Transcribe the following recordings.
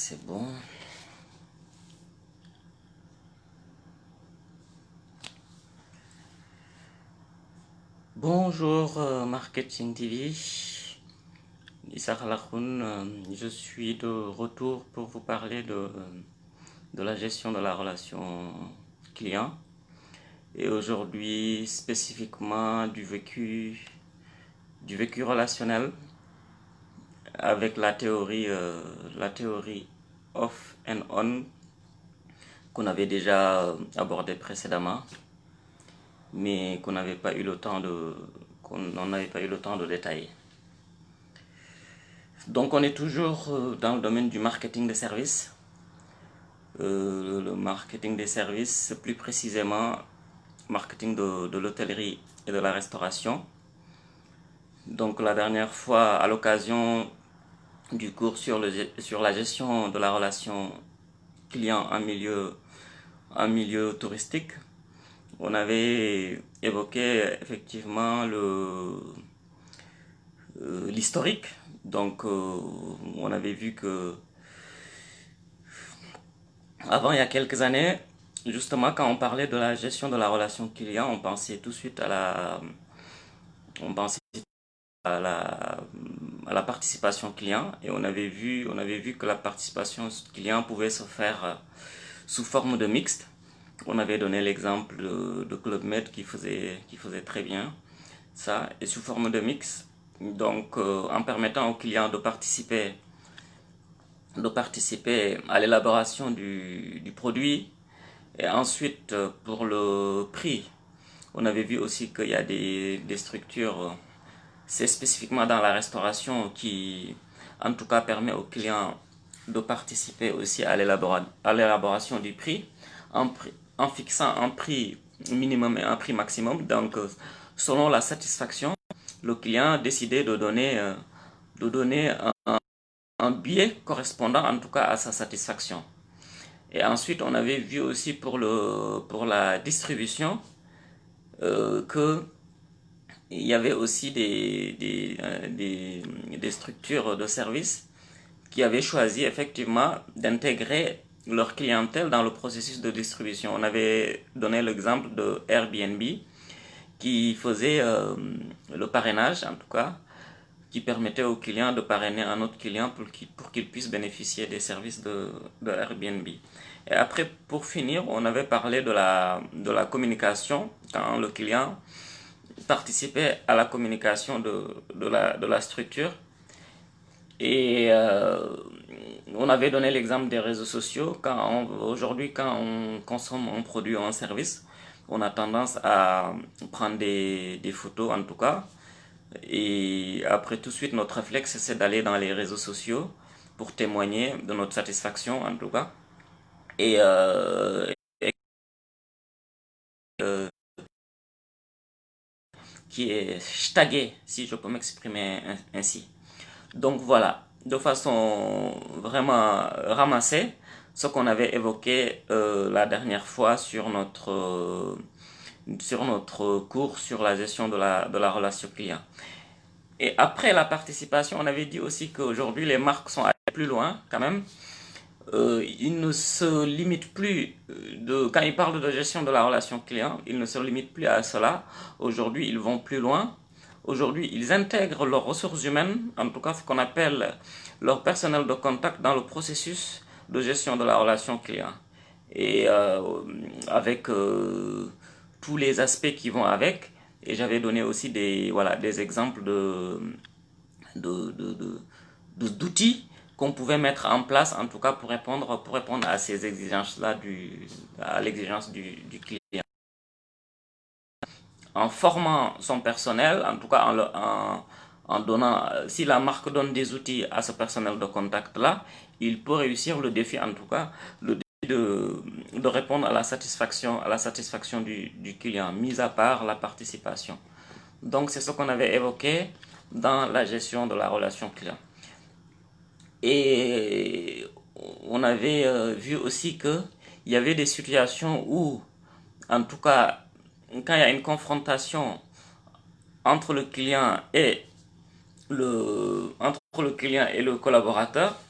C'est bon. Bonjour Marketing TV. Issa Khalakhoun, je suis de retour pour vous parler de la gestion de la relation client et aujourd'hui spécifiquement du vécu relationnel avec la théorie off and on qu'on avait déjà abordé précédemment, mais qu'on n'avait pas eu le temps de détailler. Donc on est toujours dans le domaine du marketing des services. Le marketing des services, plus précisément marketing de l'hôtellerie et de la restauration. Donc la dernière fois, à l'occasion du cours sur la gestion de la relation client en milieu touristique, on avait évoqué effectivement l'historique. Donc on avait vu que avant, il y a quelques années, justement quand on parlait de la gestion de la relation client, on pensait tout de suite on pensait à la participation client et on avait vu que la participation client pouvait se faire sous forme de mixte. On avait donné l'exemple de Club Med qui faisait très bien ça, et sous forme de mix, donc en permettant aux clients de participer à l'élaboration du produit. Et ensuite, pour le prix, on avait vu aussi qu'il y a des structures, c'est spécifiquement dans la restauration, qui en tout cas permet aux clients de participer aussi à l'élaboration du prix en fixant un prix minimum et un prix maximum. Donc, selon la satisfaction, le client a décidé de donner un billet correspondant en tout cas à sa satisfaction. Et ensuite, on avait vu aussi pour la distribution que il y avait aussi des structures de services qui avaient choisi effectivement d'intégrer leur clientèle dans le processus de distribution. On avait donné l'exemple de Airbnb qui faisait le parrainage, en tout cas, qui permettait aux clients de parrainer un autre client pour qu'il puisse bénéficier des services de Airbnb. Et après, pour finir, on avait parlé de la communication, quand le client participait à la communication de la structure. Et on avait donné l'exemple des réseaux sociaux. Aujourd'hui, quand on consomme un produit ou un service, on a tendance à prendre des photos en tout cas. Et après, tout de suite, notre réflexe, c'est d'aller dans les réseaux sociaux pour témoigner de notre satisfaction en tout cas. Et, euh, qui est tagué, si je peux m'exprimer ainsi. Donc voilà, de façon vraiment ramassée, ce qu'on avait évoqué la dernière fois sur notre cours sur la gestion de la relation client. Et après la participation, on avait dit aussi qu'aujourd'hui les marques sont allées plus loin quand même. Ils ne se limitent plus quand ils parlent de gestion de la relation client, ils ne se limitent plus à cela. Aujourd'hui, ils vont plus loin. Aujourd'hui, ils intègrent leurs ressources humaines, en tout cas ce qu'on appelle leur personnel de contact dans le processus de gestion de la relation client. Et avec tous les aspects qui vont avec. Et j'avais donné aussi des exemples d'outils qu'on pouvait mettre en place, en tout cas pour répondre à ces exigences-là, à l'exigence du client. En formant son personnel, en tout cas en donnant, si la marque donne des outils à ce personnel de contact-là, il peut réussir le défi, en tout cas, le défi de répondre à la satisfaction du client, mis à part la participation. Donc c'est ce qu'on avait évoqué dans la gestion de la relation client. Et on avait vu aussi qu'il y avait des situations où, en tout cas, quand il y a une confrontation entre le client et le collaborateur,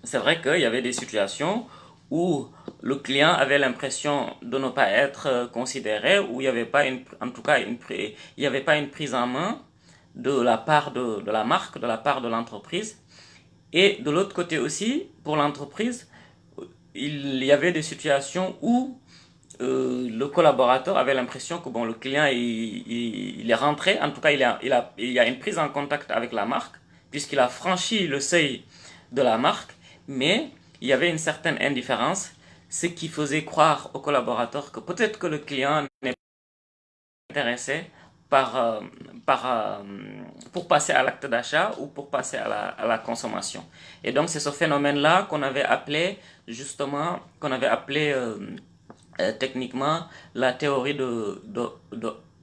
c'est vrai qu'il y avait des situations où le client avait l'impression de ne pas être considéré, où il n'y avait pas en tout cas, il n'y avait pas une prise en main de la part de la marque, de la part de l'entreprise. Et de l'autre côté aussi, pour l'entreprise, il y avait des situations où le collaborateur avait l'impression que bon, le client il est rentré, en tout cas il y a une prise en contact avec la marque, puisqu'il a franchi le seuil de la marque, mais il y avait une certaine indifférence, ce qui faisait croire au collaborateur que peut-être que le client n'est pas intéressé par, pour passer à l'acte d'achat ou pour passer à la consommation. Et donc c'est ce phénomène-là qu'on avait appelé justement, qu'on avait appelé techniquement la théorie de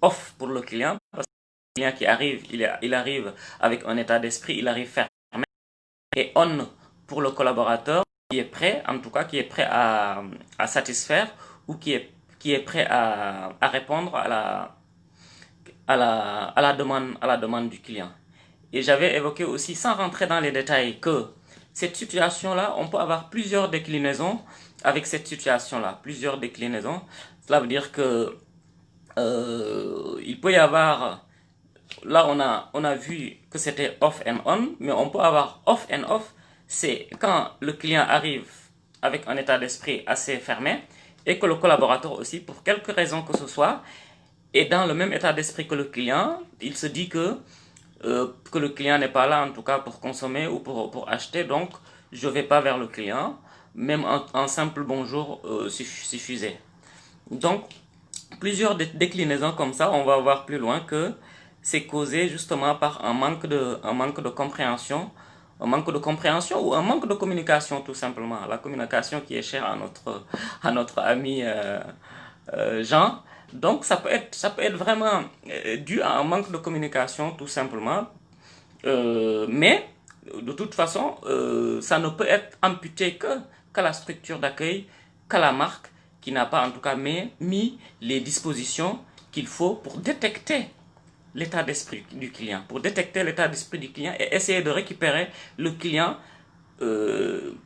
off pour le client, parce que le client qui arrive, il arrive avec un état d'esprit, il arrive fermé, et on pour le collaborateur qui est prêt, en tout cas qui est prêt à satisfaire ou qui est prêt à répondre à la demande du client. Et j'avais évoqué aussi, sans rentrer dans les détails, que cette situation-là, on peut avoir plusieurs déclinaisons avec cette situation-là, plusieurs déclinaisons. Cela veut dire que il peut y avoir, là on a vu que c'était off and on, mais on peut avoir off and off, c'est quand le client arrive avec un état d'esprit assez fermé et que le collaborateur aussi, pour quelque raison que ce soit, est dans le même état d'esprit que le client, il se dit que le client n'est pas là en tout cas pour consommer ou pour acheter, donc je ne vais pas vers le client, même un simple bonjour suffisait. Donc, plusieurs déclinaisons comme ça, on va voir plus loin que c'est causé justement par un manque de compréhension, un manque de compréhension ou un manque de communication tout simplement. La communication qui est chère à notre ami Jean. Donc ça peut être vraiment dû à un manque de communication tout simplement. Mais de toute façon, ça ne peut être imputé qu'à la structure d'accueil, qu'à la marque qui n'a pas en tout cas mis les dispositions qu'il faut pour détecter l'état d'esprit du client, pour détecter l'état d'esprit du client et essayer de récupérer le client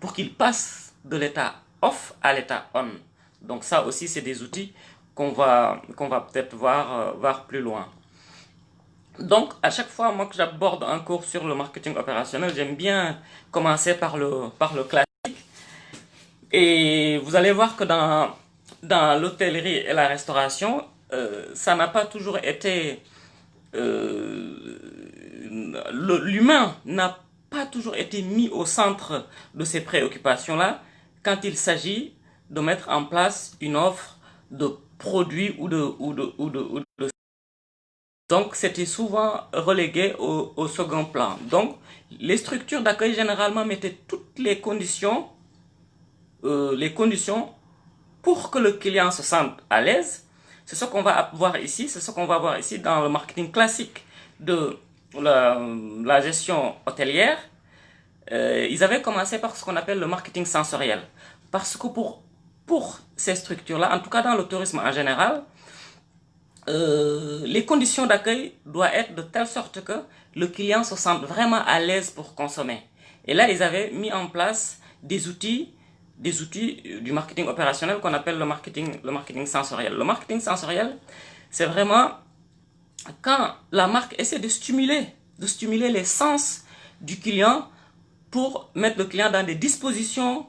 pour qu'il passe de l'état off à l'état on. Donc ça aussi, c'est des outils qu'on va peut-être voir plus loin. Donc, à chaque fois, moi, que j'aborde un cours sur le marketing opérationnel, j'aime bien commencer par le classique. Et vous allez voir que dans l'hôtellerie et la restauration, ça n'a pas toujours été... l'humain n'a pas toujours été mis au centre de ces préoccupations-là quand il s'agit de mettre en place une offre de produits ou de donc, c'était souvent relégué au second plan. Donc, les structures d'accueil généralement mettaient toutes les conditions pour que le client se sente à l'aise. C'est ce qu'on va voir ici, c'est ce qu'on va voir ici dans le marketing classique de la gestion hôtelière. Ils avaient commencé par ce qu'on appelle le marketing sensoriel. Parce que pour ces structures-là, en tout cas dans le tourisme en général, les conditions d'accueil doivent être de telle sorte que le client se sente vraiment à l'aise pour consommer. Et là, ils avaient mis en place des outils du marketing opérationnel qu'on appelle le marketing sensoriel. Le marketing sensoriel, c'est vraiment quand la marque essaie de stimuler les sens du client pour mettre le client dans des dispositions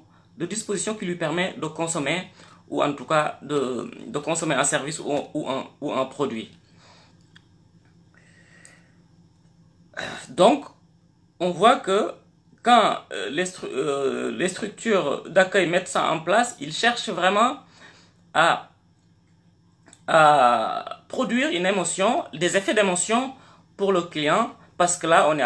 qui lui permettent de consommer ou en tout cas de consommer un service ou un produit. Donc, on voit que quand les structures d'accueil mettent ça en place, ils cherchent vraiment à produire une émotion, des effets d'émotion pour le client, parce que là, on est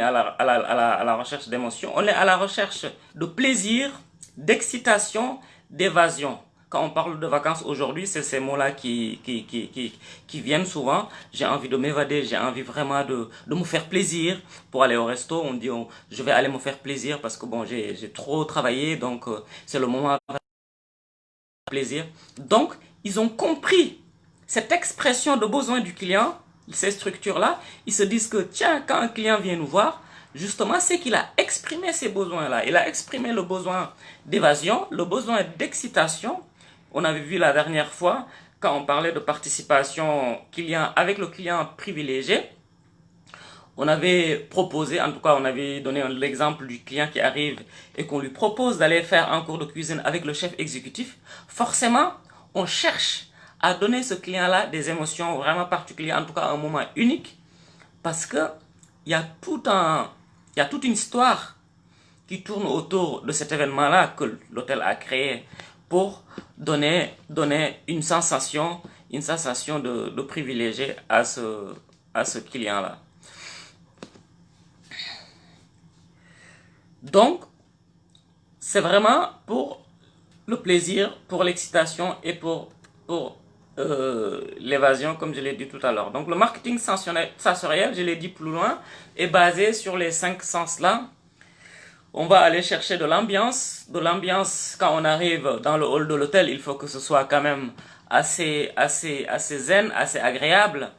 à la recherche d'émotion, on est à la recherche de plaisir, d'excitation, d'évasion. Quand on parle de vacances aujourd'hui, c'est ces mots-là qui viennent souvent. J'ai envie de m'évader, j'ai envie vraiment de me faire plaisir. Pour aller au resto, on dit je vais aller me faire plaisir parce que bon, j'ai trop travaillé, donc c'est le moment de plaisir. Donc, ils ont compris cette expression de besoin du client, ces structures-là. Ils se disent que tiens, quand un client vient nous voir, justement, c'est qu'il a exprimé ces besoins-là. Il a exprimé le besoin d'évasion, le besoin d'excitation. On avait vu la dernière fois, quand on parlait de participation client avec le client privilégié, on avait proposé, en tout cas, on avait donné l'exemple du client qui arrive et qu'on lui propose d'aller faire un cours de cuisine avec le chef exécutif. Forcément, on cherche à donner ce client-là des émotions vraiment particulières, en tout cas un moment unique, parce que il y a il y a toute une histoire qui tourne autour de cet événement-là que l'hôtel a créé pour donner une sensation de privilégié à ce client-là. Donc, c'est vraiment pour le plaisir, pour l'excitation et pour l'évasion, comme je l'ai dit tout à l'heure. Donc, le marketing sensoriel, je l'ai dit plus loin, est basé sur les 5 sens-là. On va aller chercher de l'ambiance. De l'ambiance, quand on arrive dans le hall de l'hôtel, il faut que ce soit quand même assez zen, assez agréable.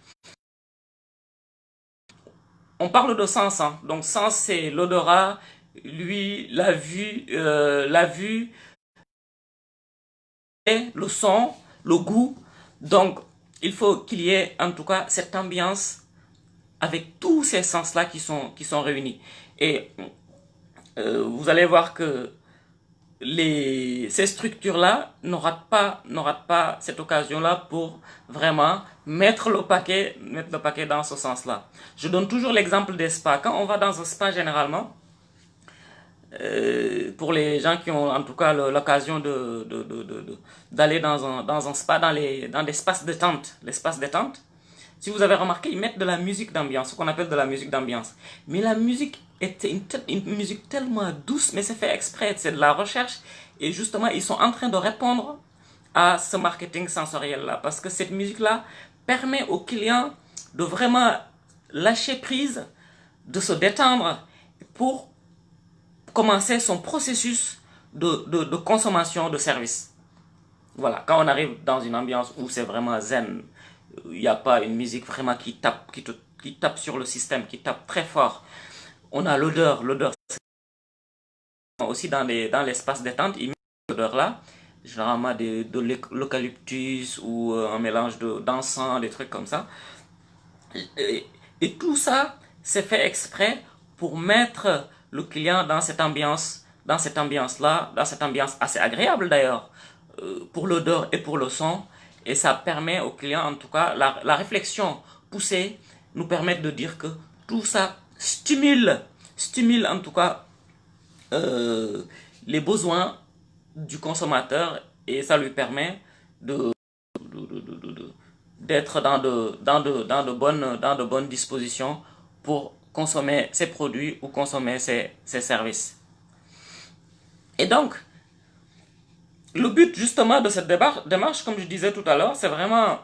On parle de sens, hein. Donc, sens, c'est l'odorat, la vue, et le son, le goût. Donc, il faut qu'il y ait en tout cas cette ambiance avec tous ces sens-là qui sont réunis. Et vous allez voir que ces structures-là ne ratent pas cette occasion-là pour vraiment mettre le paquet dans ce sens-là. Je donne toujours l'exemple des spas. Quand on va dans un spa, généralement, pour les gens qui ont en tout cas l'occasion d'aller dans un spa, dans des espaces détente, l'espace détente, si vous avez remarqué, ils mettent de la musique d'ambiance, ce qu'on appelle de la musique d'ambiance. Mais la musique est une musique tellement douce, mais c'est fait exprès, c'est de la recherche. Et justement, ils sont en train de répondre à ce marketing sensoriel-là. Parce que cette musique-là permet aux clients de vraiment lâcher prise, de se détendre pour commencer son processus de consommation de services. Voilà, quand on arrive dans une ambiance où c'est vraiment zen, il n'y a pas une musique vraiment qui tape sur le système, qui tape très fort. On a l'odeur aussi dans l'espace détente, ils mettent cette odeur-là, généralement de l'eucalyptus ou un mélange d'encens, des trucs comme ça. Et tout ça, c'est fait exprès pour mettre le client dans cette ambiance-là, dans cette ambiance assez agréable d'ailleurs, pour l'odeur et pour le son. Et ça permet au client, en tout cas, la réflexion poussée nous permet de dire que tout ça stimule en tout cas les besoins du consommateur et ça lui permet d'être dans de bonnes dispositions pour consommer ses produits ou consommer ses services. Et donc, le but justement de cette démarche, comme je disais tout à l'heure, c'est vraiment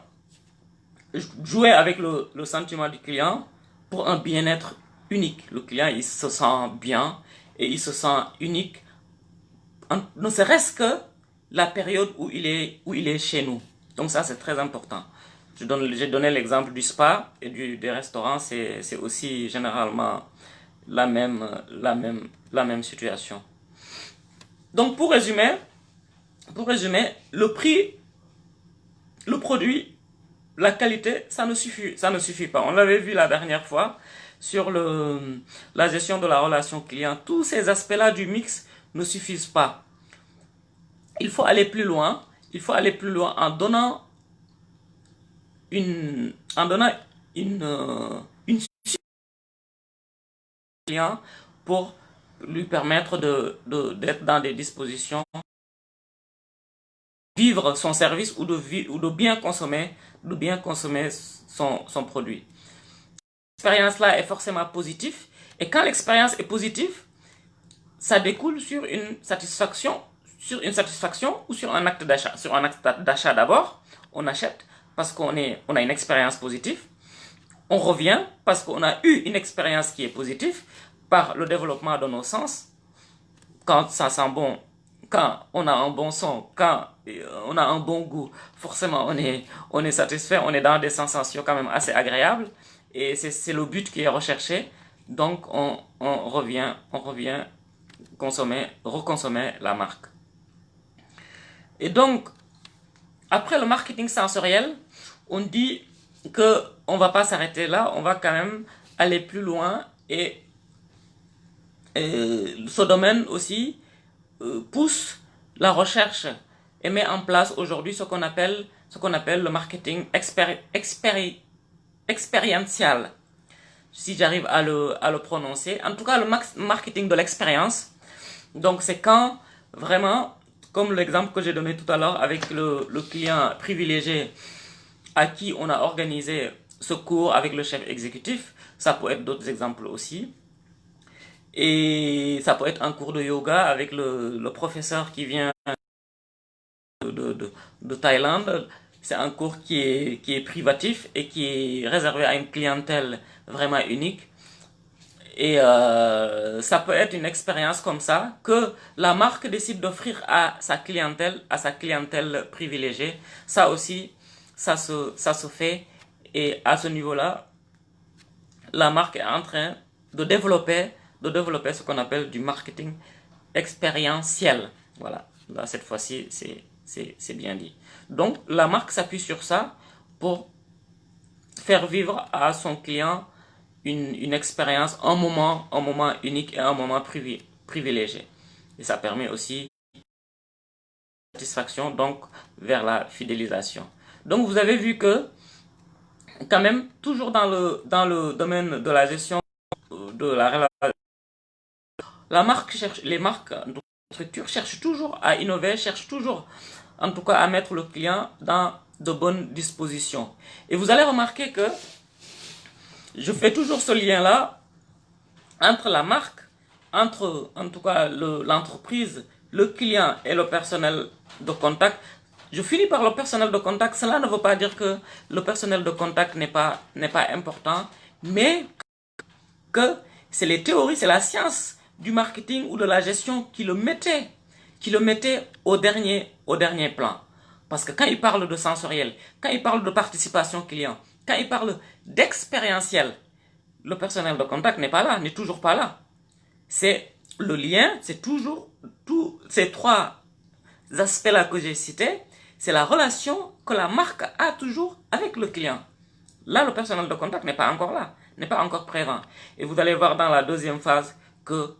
jouer avec le sentiment du client pour un bien-être unique. Le client, il se sent bien et il se sent unique, ne serait-ce que la période où il est chez nous. Donc ça, c'est très important. J'ai donné l'exemple du spa et des restaurants, c'est aussi généralement la même situation. Donc pour résumer, le prix, le produit, la qualité, ça ne suffit pas. On l'avait vu la dernière fois sur la gestion de la relation client. Tous ces aspects-là du mix ne suffisent pas. Il faut aller plus loin. Il faut aller plus loin en donnant une client pour lui permettre d'être dans des dispositions vivre son service ou de bien consommer son produit. L'expérience-là est forcément positive et quand l'expérience est positive, ça découle sur une satisfaction ou sur un acte d'achat. Sur un acte d'achat d'abord, on achète parce qu'on a une expérience positive. On revient parce qu'on a eu une expérience qui est positive par le développement de nos sens. Quand ça sent bon, quand on a un bon son, quand on a un bon goût, forcément on est satisfait, on est dans des sensations quand même assez agréables et c'est le but qui est recherché. Donc, on revient reconsommer la marque. Et donc, après le marketing sensoriel, on dit que on va pas s'arrêter là, on va quand même aller plus loin et ce domaine aussi pousse la recherche et met en place aujourd'hui ce qu'on appelle le marketing expériential, si j'arrive à le prononcer. En tout cas, le marketing de l'expérience. Donc, c'est quand vraiment, comme l'exemple que j'ai donné tout à l'heure avec le client privilégié à qui on a organisé ce cours avec le chef exécutif, ça peut être d'autres exemples aussi. Et ça peut être un cours de yoga avec le professeur qui vient de Thaïlande. C'est un cours qui est privatif et qui est réservé à une clientèle vraiment unique. Et ça peut être une expérience comme ça que la marque décide d'offrir à sa clientèle privilégiée. Ça aussi, ça se fait. Et à ce niveau-là, la marque est en train de développer ce qu'on appelle du marketing expérientiel. Voilà. Là, cette fois-ci, c'est bien dit. Donc, la marque s'appuie sur ça pour faire vivre à son client une expérience, un moment unique et un moment privilégié. Et ça permet aussi la satisfaction, donc vers la fidélisation. Donc, vous avez vu que, quand même, toujours dans le domaine de la gestion de la relation, les marques de structure cherchent toujours à innover, cherchent toujours, en tout cas, à mettre le client dans de bonnes dispositions. Et vous allez remarquer que je fais toujours ce lien-là entre la marque, entre, en tout cas, l'entreprise, le client et le personnel de contact. Je finis par le personnel de contact. Cela ne veut pas dire que le personnel de contact n'est pas important, mais que c'est les théories, c'est la science du marketing ou de la gestion qui le mettait au dernier plan. Parce que quand il parle de sensoriel, quand il parle de participation client, quand il parle d'expérientiel, le personnel de contact n'est pas là, n'est toujours pas là. C'est le lien, c'est toujours tous ces trois aspects-là que j'ai cités, c'est la relation que la marque a toujours avec le client. Là, le personnel de contact n'est pas encore là, n'est pas encore présent. Et vous allez voir dans la deuxième phase que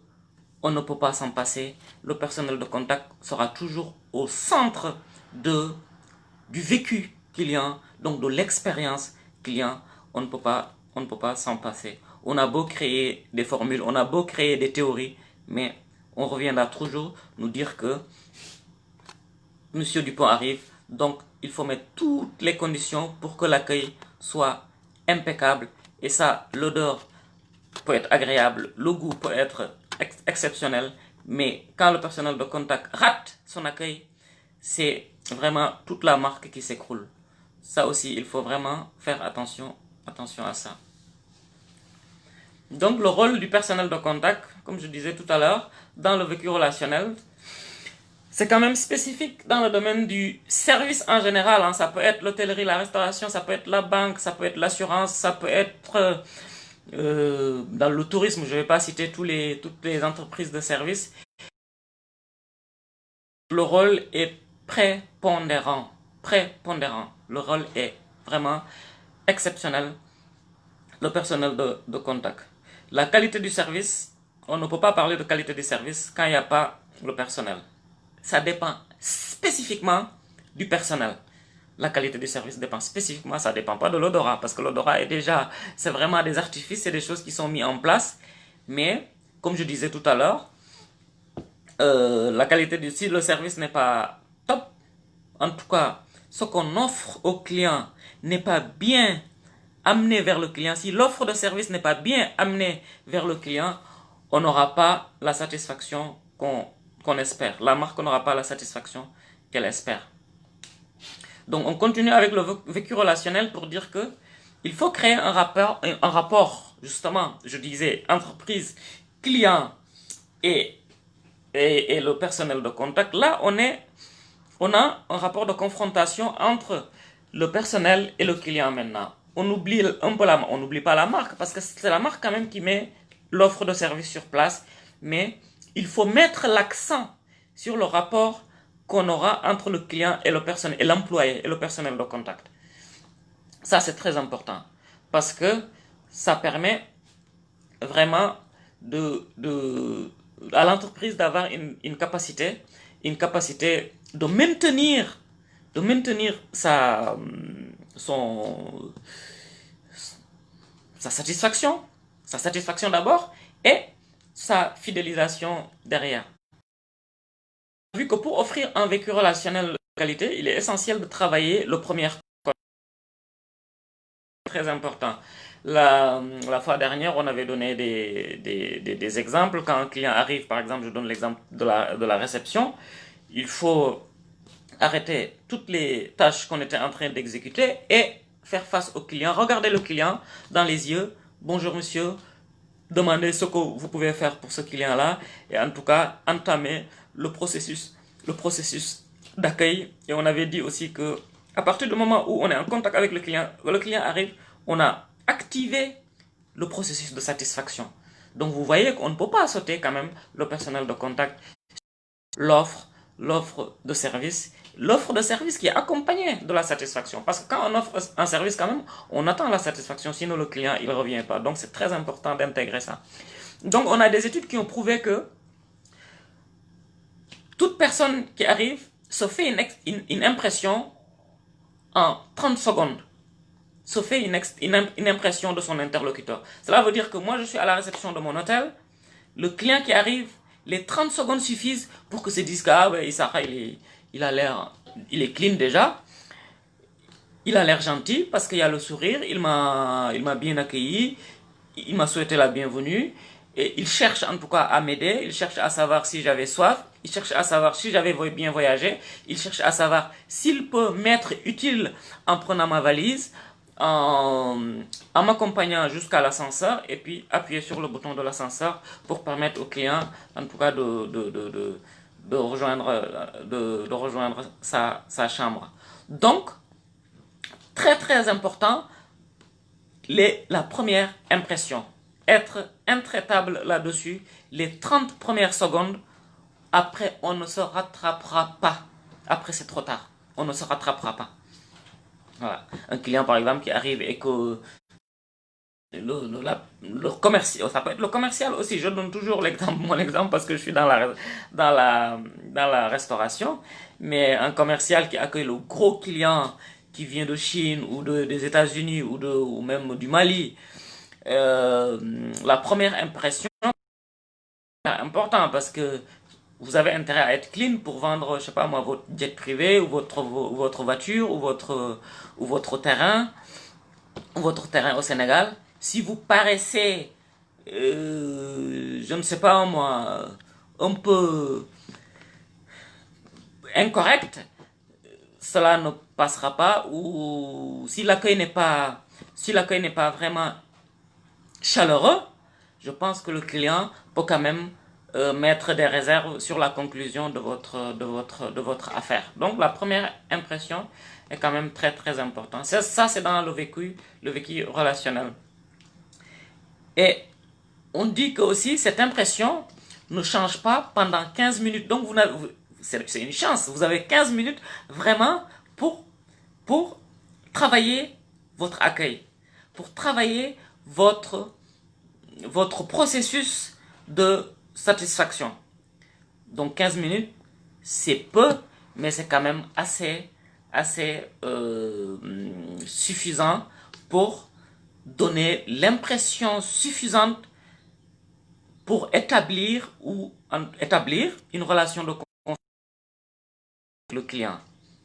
on ne peut pas s'en passer. Le personnel de contact sera toujours au centre du vécu client, donc de l'expérience client. On ne peut pas s'en passer. On a beau créer des formules, on a beau créer des théories, mais on reviendra toujours nous dire que Monsieur Dupont arrive, donc il faut mettre toutes les conditions pour que l'accueil soit impeccable. Et ça, l'odeur peut être agréable, le goût peut être exceptionnel, mais quand le personnel de contact rate son accueil, c'est vraiment toute la marque qui s'écroule. Ça aussi, il faut vraiment faire attention à ça. Donc, le rôle du personnel de contact, comme je disais tout à l'heure, dans le vécu relationnel, c'est quand même spécifique dans le domaine du service en général. Hein. Ça peut être l'hôtellerie, la restauration, ça peut être la banque, ça peut être l'assurance, ça peut être dans le tourisme. Je ne vais pas citer toutes les entreprises de services. Le rôle est prépondérant. Le rôle est vraiment exceptionnel. Le personnel de contact. La qualité du service, on ne peut pas parler de qualité du service quand il n'y a pas le personnel. Ça dépend spécifiquement du personnel. La qualité du service dépend spécifiquement, ça ne dépend pas de l'odorat, parce que l'odorat est déjà, c'est vraiment des artifices, c'est des choses qui sont mises en place. Mais, comme je disais tout à l'heure, la qualité si le service n'est pas top, en tout cas, ce qu'on offre au client n'est pas bien amené vers le client, si l'offre de service n'est pas bien amenée vers le client, on n'aura pas la satisfaction qu'on espère. La marque n'aura pas la satisfaction qu'elle espère. Donc on continue avec le vécu relationnel pour dire que il faut créer un rapport, justement, je disais, entreprise, client et le personnel de contact. Là, on a un rapport de confrontation entre le personnel et le client maintenant. On oublie un peu on n'oublie pas la marque, parce que c'est la marque quand même qui met l'offre de service sur place, mais il faut mettre l'accent sur le rapport qu'on aura entre le client et le personnel, et l'employé et le personnel de contact. Ça, c'est très important parce que ça permet vraiment à l'entreprise d'avoir une capacité de maintenir sa satisfaction d'abord et sa fidélisation derrière. Vu que pour offrir un vécu relationnel de qualité, il est essentiel de travailler le premier contact. Très important. La fois dernière, on avait donné des exemples. Quand un client arrive, par exemple, je donne l'exemple de la réception, il faut arrêter toutes les tâches qu'on était en train d'exécuter et faire face au client, regarder le client dans les yeux. Bonjour monsieur, demandez ce que vous pouvez faire pour ce client-là et en tout cas entamer le processus d'accueil. Et on avait dit aussi que à partir du moment où on est en contact avec le client arrive, on a activé le processus de satisfaction. Donc vous voyez qu'on ne peut pas sauter quand même le personnel de contact, l'offre de service qui est accompagnée de la satisfaction. Parce que quand on offre un service quand même, on attend la satisfaction, sinon le client il ne revient pas. Donc c'est très important d'intégrer ça. Donc on a des études qui ont prouvé que toute personne qui arrive se fait une impression en 30 secondes. Se fait une impression de son interlocuteur. Cela veut dire que moi je suis à la réception de mon hôtel, le client qui arrive, les 30 secondes suffisent pour que se dise que ah, ben, il est clean déjà, il a l'air gentil parce qu'il y a le sourire, il m'a bien accueilli, il m'a souhaité la bienvenue et il cherche en tout cas à m'aider, il cherche à savoir si j'avais soif, il cherche à savoir si j'avais bien voyagé, il cherche à savoir s'il peut m'être utile en prenant ma valise, en m'accompagnant jusqu'à l'ascenseur et puis appuyer sur le bouton de l'ascenseur pour permettre au client en tout cas de rejoindre sa chambre. Donc, très très important, la première impression. Être intraitable là-dessus, les 30 premières secondes, après on ne se rattrapera pas. Après c'est trop tard, on ne se rattrapera pas. Voilà. Un client par exemple qui arrive et que le commercial, ça peut être le commercial aussi, je donne toujours mon exemple parce que je suis dans la restauration, mais un commercial qui accueille le gros client qui vient de Chine ou des États-Unis ou même du Mali, la première impression est importante parce que vous avez intérêt à être clean pour vendre, je sais pas moi, votre jet privé ou votre voiture ou votre terrain au Sénégal. Si vous paraissez, je ne sais pas moi, un peu incorrect, cela ne passera pas. Ou si l'accueil n'est pas vraiment chaleureux, je pense que le client peut quand même mettre des réserves sur la conclusion de votre affaire. Donc la première impression est quand même très très important. Ça c'est dans le vécu relationnel. Et on dit que aussi cette impression ne change pas pendant 15 minutes. Donc c'est une chance. Vous avez 15 minutes vraiment pour travailler votre accueil, pour travailler votre processus de satisfaction. Donc 15 minutes, c'est peu, mais c'est quand même assez suffisant pour donner l'impression suffisante pour établir une relation de confiance avec le client.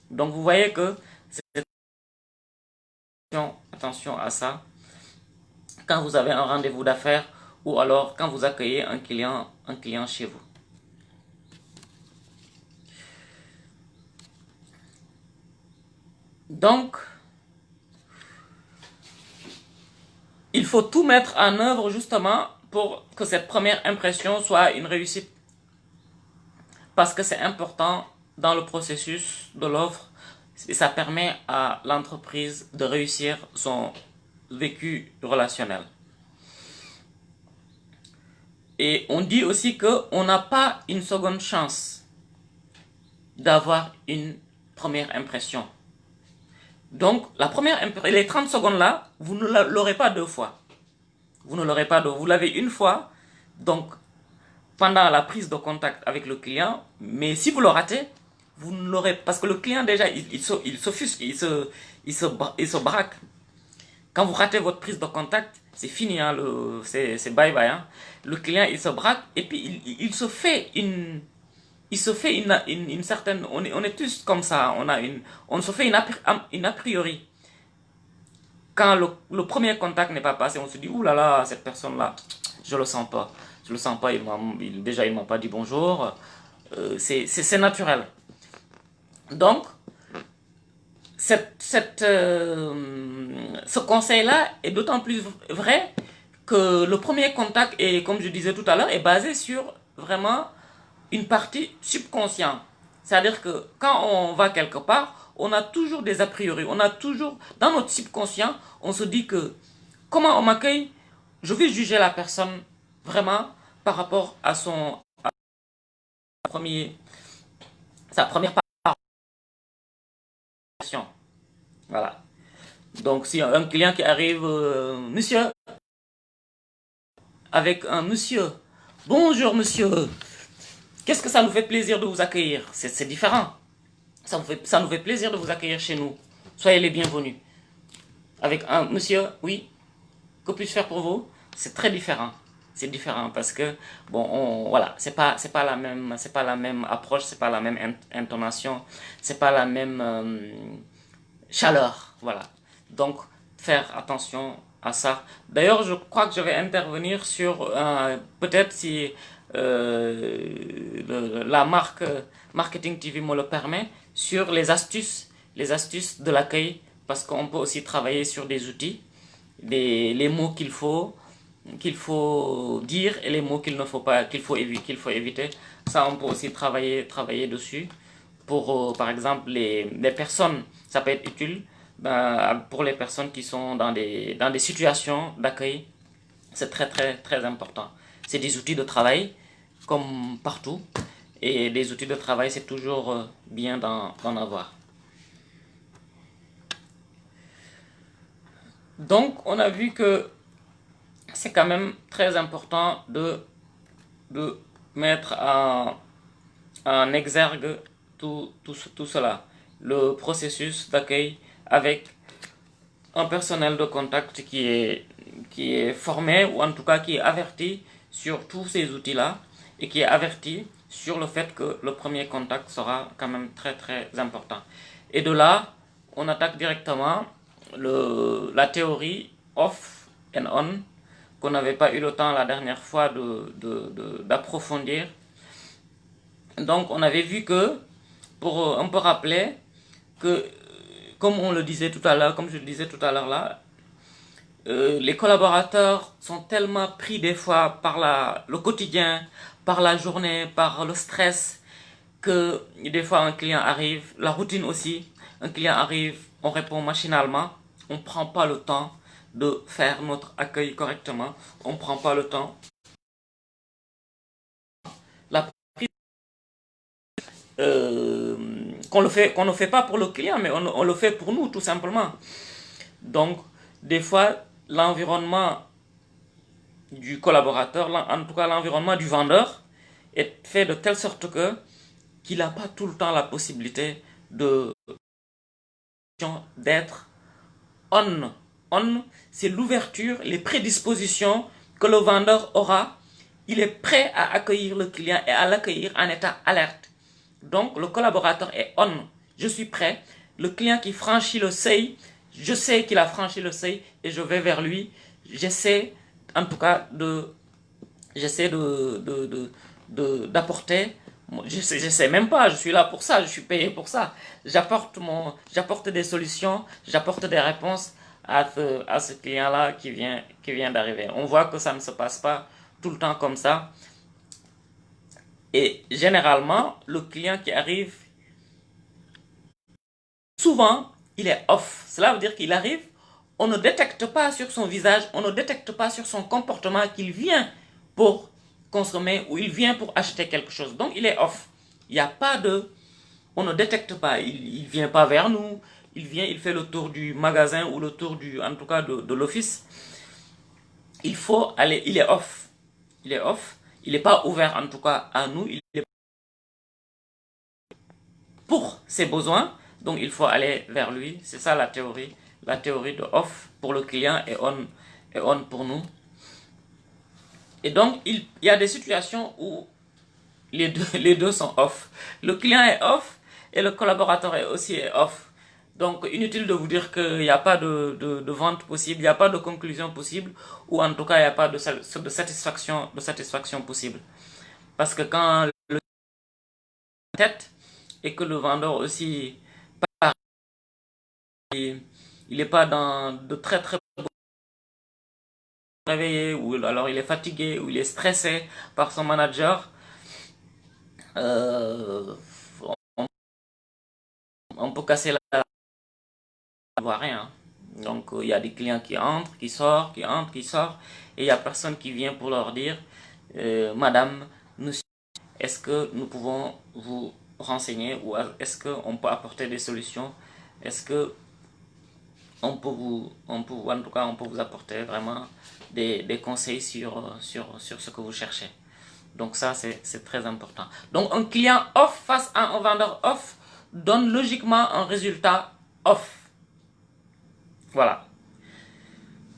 Donc vous voyez que c'est attention à ça quand vous avez un rendez-vous d'affaires ou alors quand vous accueillez un client chez vous. Donc, il faut tout mettre en œuvre justement pour que cette première impression soit une réussite. Parce que c'est important dans le processus de l'offre et ça permet à l'entreprise de réussir son vécu relationnel. Et on dit aussi qu'on n'a pas une seconde chance d'avoir une première impression. Donc, les 30 secondes là, vous ne l'aurez pas deux fois. Vous ne l'aurez pas deux. Vous l'avez une fois, donc pendant la prise de contact avec le client, mais si vous le ratez, vous ne l'aurez pas. Parce que le client déjà, il s'offusque, il se braque. Quand vous ratez votre prise de contact, c'est fini, hein, c'est bye bye. Hein. Le client, il se braque et puis il se fait une certaine, on est tous comme ça, on se fait une a priori. Quand le premier contact n'est pas passé, on se dit, ouh là là, cette personne-là, je le sens pas. Je le sens pas, déjà il m'a pas dit bonjour. C'est naturel. Donc, ce conseil-là est d'autant plus vrai que le premier contact, est, comme je disais tout à l'heure, est basé sur vraiment une partie subconsciente. C'est-à-dire que quand on va quelque part, on a toujours des a priori. On a toujours, dans notre subconscient, on se dit que comment on m'accueille, je vais juger la personne vraiment par rapport à sa première participation. Voilà. Donc si un client qui arrive, monsieur, avec un monsieur, bonjour monsieur, qu'est-ce que ça nous fait plaisir de vous accueillir? C'est différent. Ça nous fait plaisir de vous accueillir chez nous. Soyez les bienvenus. Avec un monsieur, oui, que puis-je faire pour vous? C'est très différent. C'est différent parce que, bon, voilà, c'est pas la même approche, c'est pas la même intonation, c'est pas la même chaleur, voilà. Donc, faire attention à ça. D'ailleurs, je crois que je vais intervenir sur, peut-être si la marque Marketing TV me le permet, sur les astuces de l'accueil, parce qu'on peut aussi travailler sur des outils, les mots qu'il faut dire et les mots qu'il ne faut pas, qu'il faut éviter. Ça, on peut aussi travailler dessus. Pour, par exemple, les personnes, ça peut être utile pour les personnes qui sont dans des situations d'accueil. C'est très important. C'est des outils de travail, comme partout. Et des outils de travail, c'est toujours bien d'en avoir. Donc, on a vu que c'est quand même très important de mettre en exergue tout cela. Le processus d'accueil avec un personnel de contact qui est formé, ou en tout cas qui est averti sur tous ces outils-là, et qui est averti sur le fait que le premier contact sera quand même très important. Et de là, on attaque directement la théorie off and on, qu'on n'avait pas eu le temps la dernière fois d'approfondir. Donc on avait vu que, pour un peu rappeler, que comme on le disait tout à l'heure, comme je le disais tout à l'heure là, les collaborateurs sont tellement pris des fois par le quotidien, par la journée, par le stress, que des fois un client arrive, la routine aussi, un client arrive, on répond machinalement, on ne prend pas le temps de faire notre accueil correctement, on ne prend pas le temps. La prise, qu'on ne fait pas pour le client, mais on le fait pour nous tout simplement. Donc, des fois, l'environnement du collaborateur, en tout cas l'environnement du vendeur, est fait de telle sorte que qu'il n'a pas tout le temps la possibilité d'être on. On, c'est l'ouverture, les prédispositions que le vendeur aura. Il est prêt à accueillir le client et à l'accueillir en état alerte. Donc, le collaborateur est on. Je suis prêt. Le client qui franchit le seuil, je sais qu'il a franchi le seuil et je vais vers lui. J'essaie, en tout cas, d'apporter. Je sais même pas, je suis là pour ça, je suis payé pour ça. J'apporte des solutions, j'apporte des réponses à ce client-là qui vient d'arriver. On voit que ça ne se passe pas tout le temps comme ça. Et généralement, le client qui arrive, souvent, il est off. Cela veut dire qu'il arrive, on ne détecte pas sur son visage, on ne détecte pas sur son comportement qu'il vient pour consommer ou il vient pour acheter quelque chose. Donc il est off. Il n'y a pas de... On ne détecte pas. Il ne vient pas vers nous. Il vient, il fait le tour du magasin ou le tour du, en tout cas de l'office. Il faut aller, il est off. Il est off. Il n'est pas ouvert en tout cas à nous. Il est pour ses besoins. Donc il faut aller vers lui. C'est ça la théorie. La théorie de off pour le client et on pour nous. Et donc il y a des situations où les deux sont off. Le client est off et le collaborateur est aussi off. Donc, inutile de vous dire qu'il n'y a pas de vente possible, il n'y a pas de conclusion possible, ou en tout cas, il n'y a pas de satisfaction possible. Parce que quand le tête et que le vendeur aussi, il n'est pas dans de très réveillé, ou alors il est fatigué, ou il est stressé par son manager, on peut casser la voit rien. Donc il y a des clients qui entrent, qui sortent, qui entrent, qui sortent, et il n'y a personne qui vient pour leur dire Madame, est-ce que nous pouvons vous renseigner ou est-ce qu'on peut apporter des solutions? Est-ce que en tout cas, on peut vous apporter vraiment des conseils sur ce que vous cherchez. Donc ça, c'est très important. Donc un client off face à un vendeur off donne logiquement un résultat off. Voilà.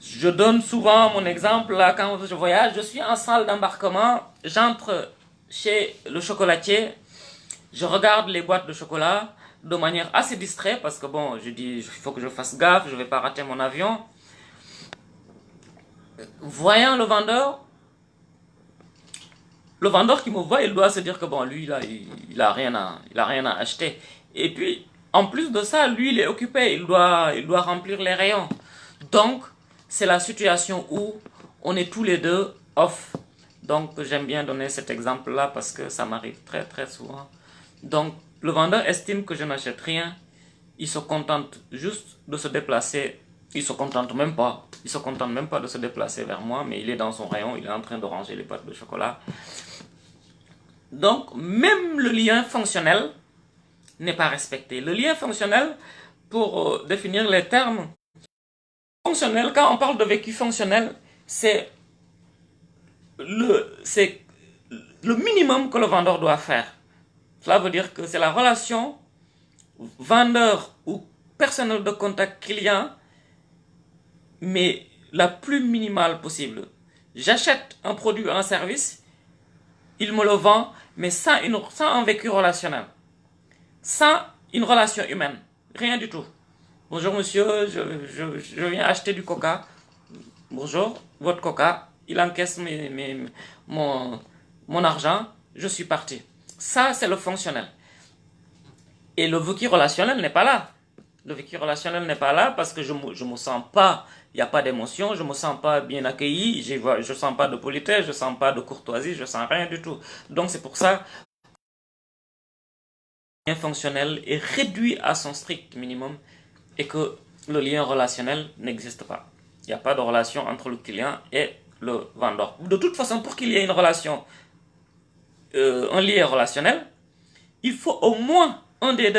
Je donne souvent mon exemple, là, quand je voyage, je suis en salle d'embarquement, j'entre chez le chocolatier, je regarde les boîtes de chocolat de manière assez distraite, parce que bon, je dis, il faut que je fasse gaffe, je ne vais pas rater mon avion. Voyant le vendeur qui me voit, il doit se dire que bon, lui, là, il a rien à acheter. Et puis, en plus de ça, lui, il est occupé, il doit remplir les rayons. Donc, c'est la situation où on est tous les deux off. Donc, j'aime bien donner cet exemple-là parce que ça m'arrive très souvent. Donc, le vendeur estime que je n'achète rien. Il se contente juste de se déplacer. Il se contente même pas. Il se contente même pas de se déplacer vers moi, mais il est dans son rayon, il est en train de ranger les boîtes de chocolat. Donc, même le lien fonctionnel n'est pas respecté. Le lien fonctionnel, pour définir les termes fonctionnels, quand on parle de vécu fonctionnel, c'est le minimum que le vendeur doit faire. Cela veut dire que c'est la relation vendeur ou personnel de contact client, mais la plus minimale possible. J'achète un produit ou un service, il me le vend, mais sans un vécu relationnel. Sans une relation humaine. Rien du tout. Bonjour monsieur, je viens acheter du coca. Bonjour, votre coca. Il encaisse mon argent. Je suis parti. Ça, c'est le fonctionnel. Et le vécu relationnel n'est pas là. Le vécu relationnel n'est pas là parce que je me sens pas, il n'y a pas d'émotion, je me sens pas bien accueilli, je sens pas de politesse, je sens pas de courtoisie, je sens rien du tout. Donc c'est pour ça que le lien fonctionnel est réduit à son strict minimum et que le lien relationnel n'existe pas. Il n'y a pas de relation entre le client et le vendeur. De toute façon, pour qu'il y ait une relation, un lien relationnel, il faut au moins qu'un des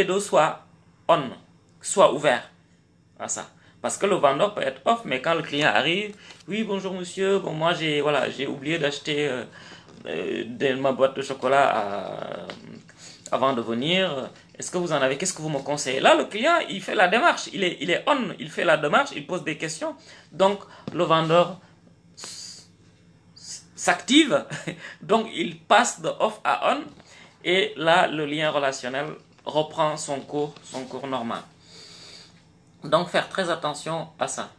deux soit on, soit ouvert à ça. Parce que le vendeur peut être off, mais quand le client arrive, oui, bonjour monsieur, bon, moi j'ai oublié d'acheter ma boîte de chocolat avant de venir. Est-ce que vous en avez? Qu'est-ce que vous me conseillez? Là, le client, il fait la démarche, il est on, il fait la démarche, il pose des questions. Donc, le vendeur s'active, donc il passe de off à on, et là, le lien relationnel reprend son cours normal. Donc, faire très attention à ça.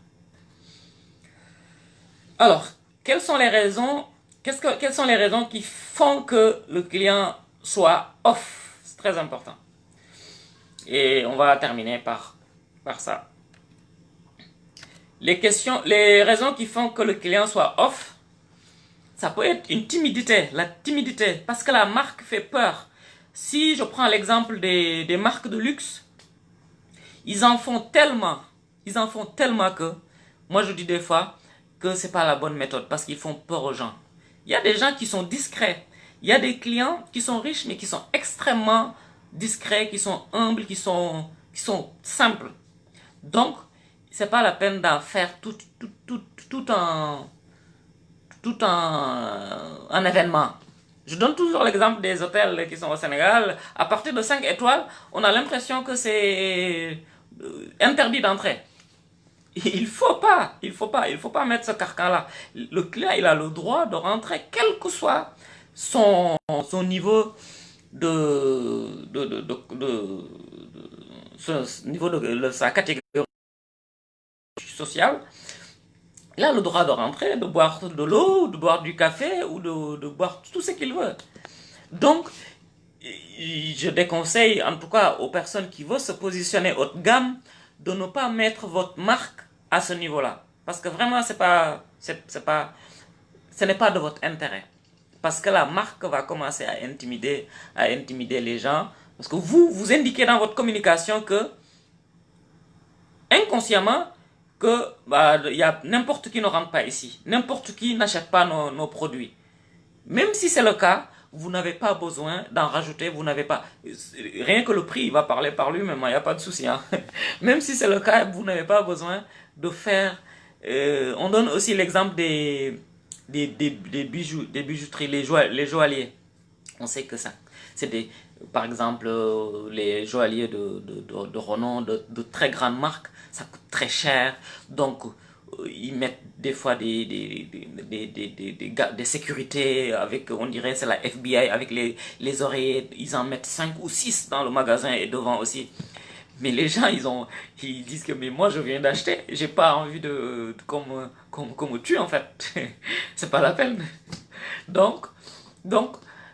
Alors, quelles sont les raisons qui font que le client soit off? C'est très important. Et on va terminer par ça. Les raisons qui font que le client soit off, ça peut être une timidité, la timidité, parce que la marque fait peur. Si je prends l'exemple des marques de luxe, ils en font tellement que, moi je dis des fois que c'est pas la bonne méthode, parce qu'ils font peur aux gens. Il y a des gens qui sont discrets. Il y a des clients qui sont riches, mais qui sont extrêmement discrets, qui sont humbles, qui sont simples. Donc, c'est pas la peine d'en faire un événement. Je donne toujours l'exemple des hôtels qui sont au Sénégal. À partir de 5 étoiles, on a l'impression que c'est interdit d'entrer. Il faut pas mettre ce carcan-là. Le client, il a le droit de rentrer, quel que soit son niveau de sa catégorie sociale. Il a le droit de rentrer, de boire de l'eau, de boire du café ou de boire tout ce qu'il veut. Donc, je déconseille en tout cas aux personnes qui veulent se positionner haut de gamme de ne pas mettre votre marque à ce niveau-là. Parce que vraiment, ce n'est pas de votre intérêt. Parce que la marque va commencer à intimider les gens. Parce que vous indiquez dans votre communication que, inconsciemment, que y a n'importe qui ne rentre pas ici. N'importe qui n'achète pas nos produits. Même si c'est le cas, vous n'avez pas besoin d'en rajouter, vous n'avez pas... Rien que le prix, il va parler par lui-même, il n'y a pas de souci. Hein. Même si c'est le cas, vous n'avez pas besoin de faire... on donne aussi l'exemple des bijoux, des bijouteries, les joailliers. On sait que ça, c'est des... Par exemple, les joailliers de renom, de très grandes marques, ça coûte très cher. Donc, ils mettent des fois des sécurités avec, on dirait, c'est la FBI, avec les oreillers. Ils en mettent 5 ou 6 dans le magasin et devant aussi. Mais les gens, ils disent que mais moi je viens d'acheter, j'ai pas envie qu'on me tue en fait. C'est pas la peine. Donc,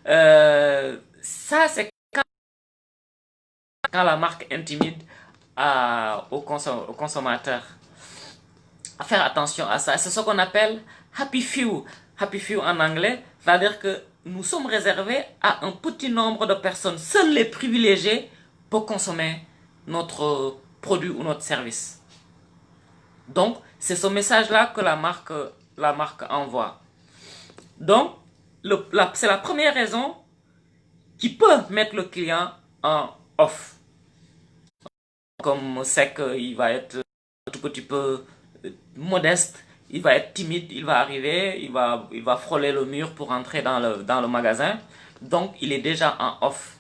ça c'est quand la marque intimide au consommateur. Faire attention à ça. C'est ce qu'on appelle happy few. Happy few en anglais, c'est-à-dire que nous sommes réservés à un petit nombre de personnes, seuls les privilégiés, pour consommer notre produit ou notre service. Donc, c'est ce message-là que la marque envoie. Donc, c'est la première raison qui peut mettre le client en off. Comme on sait qu'il va être un tout petit peu modeste, il va être timide, il va arriver, il va frôler le mur pour entrer dans le magasin. Donc, il est déjà en off.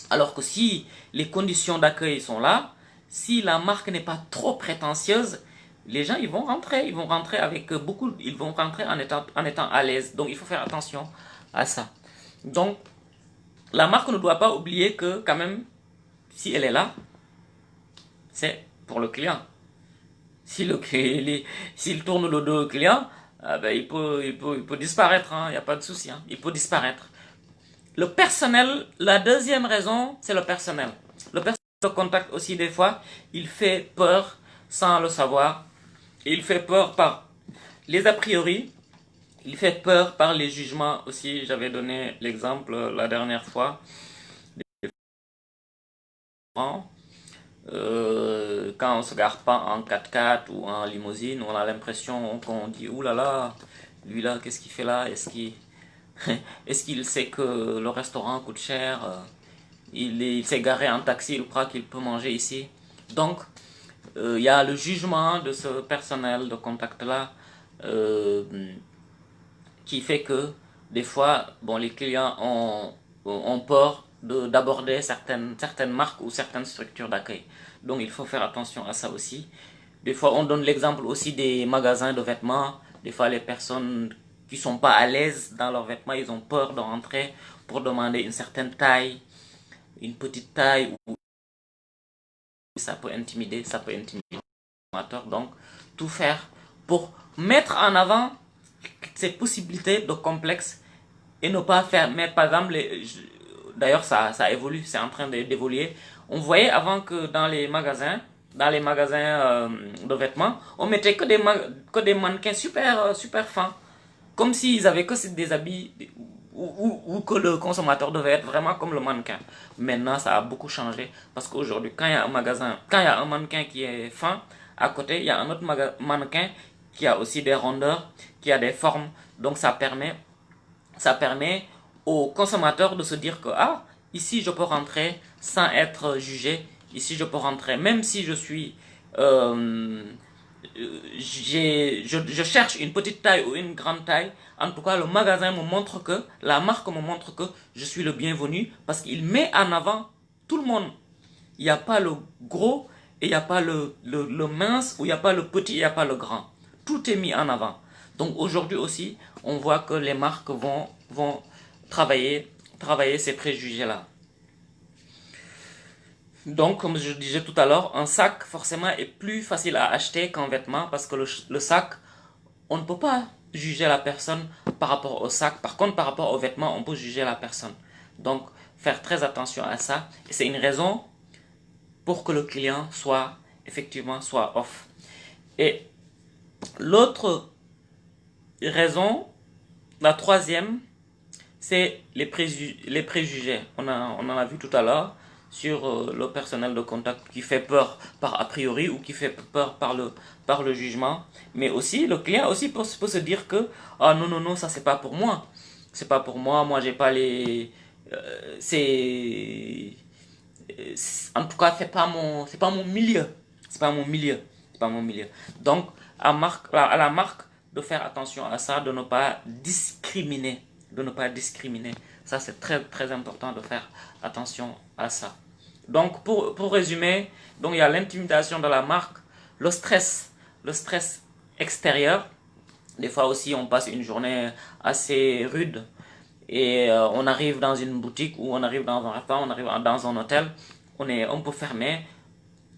Alors que si les conditions d'accueil sont là, si la marque n'est pas trop prétentieuse, les gens ils vont rentrer avec beaucoup, ils vont rentrer en étant à l'aise. Donc, il faut faire attention à ça. Donc, la marque ne doit pas oublier que quand même, si elle est là, c'est pour le client. S'il tourne le dos au client, il peut disparaître, il n'y a pas de souci, il peut disparaître. Le personnel, la deuxième raison, c'est le personnel. Le personnel de contact aussi, des fois, il fait peur sans le savoir. Il fait peur par les a priori, il fait peur par les jugements aussi. J'avais donné l'exemple la dernière fois. Quand on se gare pas en 4x4 ou en limousine, on a l'impression qu'on dit oulala, lui là, qu'est-ce qu'il fait là? Est-ce qu'il sait que le restaurant coûte cher? Il s'est garé en taxi, il croit qu'il peut manger ici. Donc, il y a le jugement de ce personnel de contact là qui fait que des fois, bon, les clients ont peur d'aborder certaines marques ou certaines structures d'accueil. Donc il faut faire attention à ça aussi. Des fois on donne l'exemple aussi des magasins de vêtements. Des fois les personnes qui sont pas à l'aise dans leurs vêtements, ils ont peur de rentrer pour demander une certaine taille, une petite taille. Ça peut intimider le consommateur. Donc tout faire pour mettre en avant ces possibilités de complexe et ne pas faire, mais par exemple, d'ailleurs ça évolue, c'est en train d'évoluer. On voyait avant que dans les magasins de vêtements, on mettait que des mannequins super fins, comme s'ils avaient que des habits ou que le consommateur devait être vraiment comme le mannequin. Maintenant, ça a beaucoup changé parce qu'aujourd'hui, quand il y a un mannequin qui est fin, à côté, il y a un autre mannequin qui a aussi des rondeurs, qui a des formes. Donc, ça permet ça permet aux consommateurs de se dire que, ah, ici je peux rentrer sans être jugé, ici je peux rentrer même si je suis... je cherche une petite taille ou une grande taille. En tout cas, le magasin me montre que, la marque me montre que je suis le bienvenu parce qu'il met en avant tout le monde. Il n'y a pas le gros et il n'y a pas le mince, ou il n'y a pas le petit, il n'y a pas le grand. Tout est mis en avant. Donc aujourd'hui aussi, on voit que les marques vont travailler ces préjugés-là. Donc, comme je disais tout à l'heure, un sac forcément est plus facile à acheter qu'un vêtement parce que le sac, on ne peut pas juger la personne par rapport au sac. Par contre, par rapport aux vêtements, on peut juger la personne. Donc, faire très attention à ça. Et c'est une raison pour que le client soit off. Et l'autre raison, la troisième, c'est les préjugés. On en a vu tout à l'heure sur le personnel de contact qui fait peur par a priori ou qui fait peur par le jugement. Mais aussi, le client aussi peut se dire que ah non, non, non, ça c'est pas pour moi. C'est pas pour moi, j'ai pas les... en tout cas, c'est pas mon milieu. C'est pas mon milieu. C'est pas mon milieu. Donc, à la marque de faire attention à ça, de ne pas discriminer. De ne pas discriminer. Ça, c'est très, très important de faire attention à ça. Donc, pour résumer, donc il y a l'intimidation de la marque, le stress extérieur. Des fois aussi, on passe une journée assez rude et on arrive dans une boutique ou on arrive dans un restaurant, on arrive dans un hôtel, on est un peu fermé.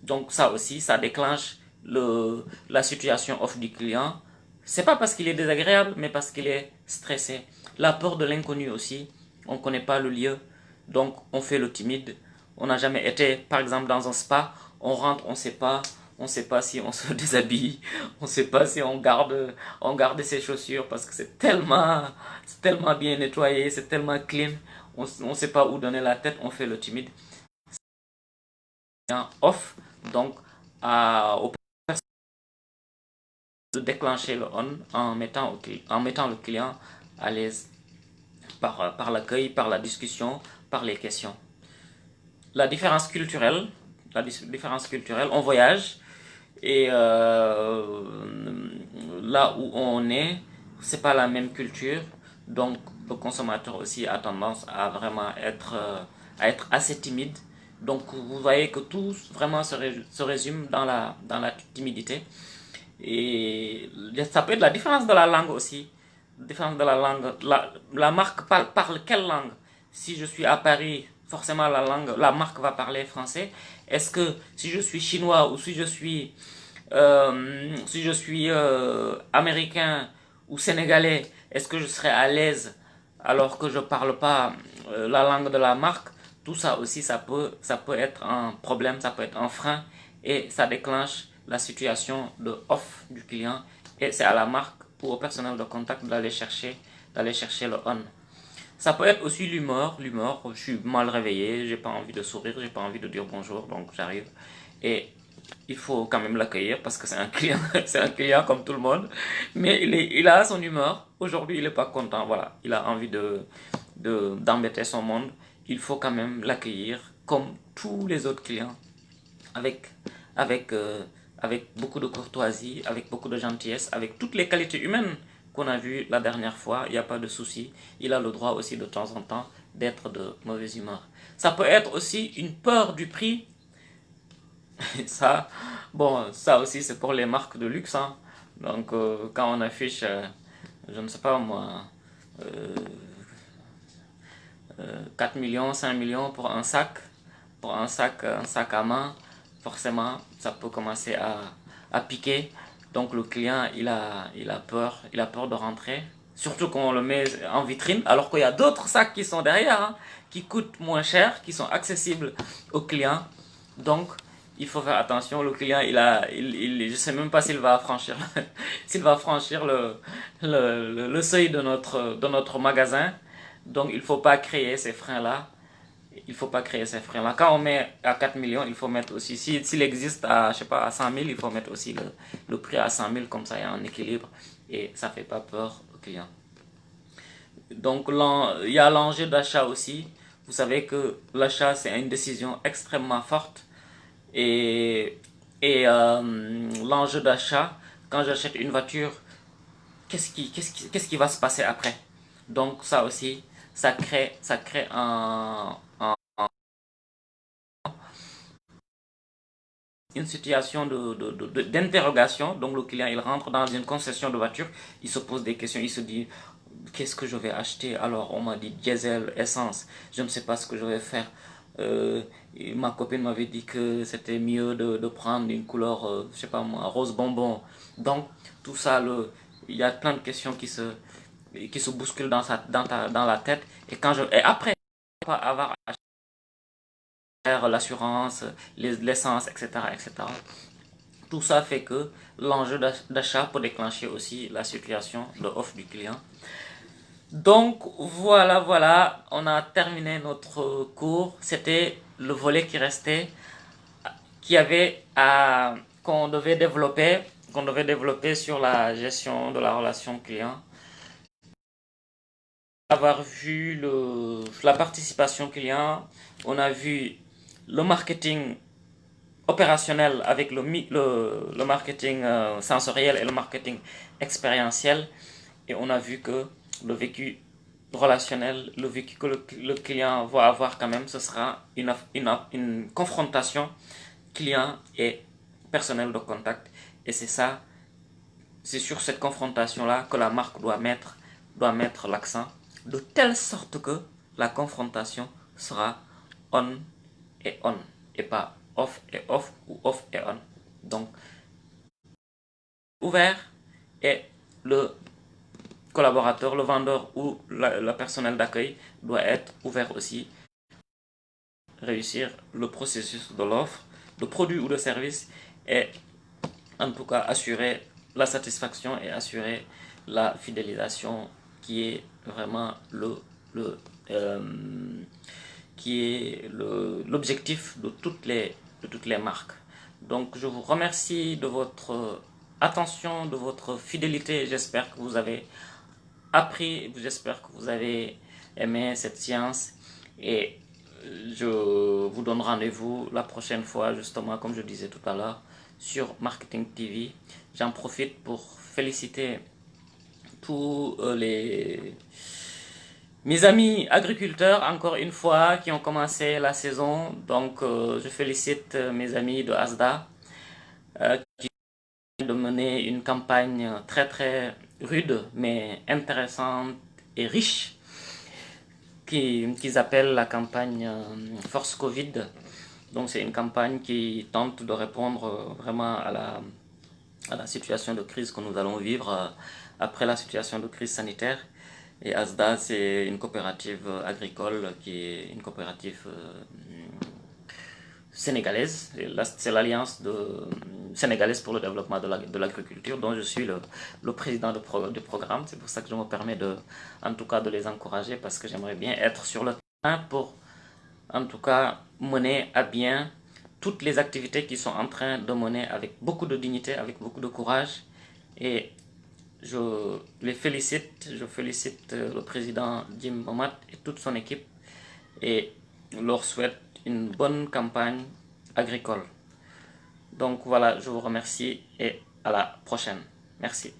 Donc ça aussi, ça déclenche la situation off du client. C'est pas parce qu'il est désagréable, mais parce qu'il est stressé. La peur de l'inconnu aussi, on ne connaît pas le lieu, donc on fait le timide. On n'a jamais été, par exemple, dans un spa, on rentre, on ne sait pas si on se déshabille, on ne sait pas si on garde ses chaussures parce que c'est tellement bien nettoyé, c'est tellement clean, on ne sait pas où donner la tête, on fait le timide. Off, donc aux personnes de déclencher le on en mettant le client à l'aise par l'accueil, par la discussion, par les questions. La différence culturelle, on voyage et là où on est, c'est pas la même culture, donc le consommateur aussi a tendance à vraiment être assez timide. Donc vous voyez que tout vraiment se résume dans la timidité. Et ça peut être la différence de la langue aussi. Différence de la langue. La marque parle quelle langue? Si je suis à Paris, forcément la marque va parler français. Est-ce que si je suis chinois ou si je suis américain ou sénégalais, est-ce que je serai à l'aise alors que je parle pas la langue de la marque? Tout ça aussi, ça peut être un problème, ça peut être un frein et ça déclenche la situation de off du client et c'est à la marque ou au personnel de contact d'aller chercher le on. Ça peut être aussi l'humeur, je suis mal réveillé, j'ai pas envie de sourire, j'ai pas envie de dire bonjour, donc j'arrive et il faut quand même l'accueillir parce que c'est un client, c'est un client comme tout le monde, mais il a son humeur. Aujourd'hui, il est pas content, voilà, il a envie d'embêter son monde. Il faut quand même l'accueillir comme tous les autres clients, avec beaucoup de courtoisie, avec beaucoup de gentillesse, avec toutes les qualités humaines qu'on a vues la dernière fois. Il n'y a pas de souci. Il a le droit aussi de temps en temps d'être de mauvaise humeur. Ça peut être aussi une peur du prix. Ça, bon, ça aussi c'est pour les marques de luxe, hein. Donc quand on affiche, je ne sais pas moi, 4 millions, 5 millions pour un sac à main, forcément ça peut commencer à piquer. Donc le client il a peur de rentrer, surtout quand on le met en vitrine alors qu'il y a d'autres sacs qui sont derrière, hein, qui coûtent moins cher, qui sont accessibles aux clients. Donc il faut faire attention. Le client je sais même pas s'il va franchir le seuil de notre magasin. Donc il faut pas créer ces freins là. Quand on met à 4 millions, il faut mettre aussi, s'il existe à, je sais pas, à 100 000, il faut mettre aussi le prix à 100 000, comme ça il y a un équilibre et ça fait pas peur au client. Donc, il y a l'enjeu d'achat aussi. Vous savez que l'achat, c'est une décision extrêmement forte. Et, et l'enjeu d'achat, quand j'achète une voiture, qu'est-ce qui va se passer après? Donc, ça aussi, ça crée une situation d'interrogation. Donc, le client, il rentre dans une concession de voiture, il se pose des questions, il se dit, qu'est-ce que je vais acheter? Alors, on m'a dit diesel, essence. Je ne sais pas ce que je vais faire. Et ma copine m'avait dit que c'était mieux de prendre une couleur, je sais pas moi, rose bonbon. Donc, tout ça, il y a plein de questions qui se bousculent dans la tête. Et après avoir acheté l'assurance, l'essence, etc., etc., tout ça fait que l'enjeu d'achat peut déclencher aussi la situation de offre du client. Donc voilà, on a terminé notre cours. C'était le volet qui restait, qui avait à qu'on devait développer sur la gestion de la relation client. Avoir vu la participation client, on a vu le marketing opérationnel avec le marketing sensoriel et le marketing expérientiel. Et on a vu que le vécu relationnel, le vécu que le client va avoir quand même, ce sera une confrontation client et personnel de contact. Et c'est sur cette confrontation-là que la marque doit mettre l'accent, de telle sorte que la confrontation sera on et on, et pas off et off ou off et on. Donc, ouvert, et le collaborateur, le vendeur ou le personnel d'accueil doit être ouvert aussi, réussir le processus de l'offre, de produit ou de service, et en tout cas assurer la satisfaction et assurer la fidélisation qui est vraiment le euh, l'objectif de toutes les marques. Donc je vous remercie de votre attention, de votre fidélité. J'espère que vous avez appris, j'espère que vous avez aimé cette science, et je vous donne rendez-vous la prochaine fois, justement, comme je disais tout à l'heure, sur Marketing TV. J'en profite pour féliciter tous mes amis agriculteurs, encore une fois, qui ont commencé la saison. Donc, je félicite mes amis de Asda, qui ont de mener une campagne très très rude, mais intéressante et riche, qu'ils appellent la campagne Force Covid. Donc, c'est une campagne qui tente de répondre vraiment à la situation de crise que nous allons vivre après la situation de crise sanitaire. Et ASDA, c'est une coopérative agricole qui est une coopérative sénégalaise. C'est l'Alliance sénégalaise pour le développement de l'agriculture, dont je suis le président du programme. C'est pour ça que je me permets en tout cas, de les encourager, parce que j'aimerais bien être sur le terrain pour, en tout cas, mener à bien toutes les activités qu'ils sont en train de mener avec beaucoup de dignité, avec beaucoup de courage. Et je les félicite, je félicite le président Jim Momat et toute son équipe, et leur souhaite une bonne campagne agricole. Donc voilà, je vous remercie et à la prochaine. Merci.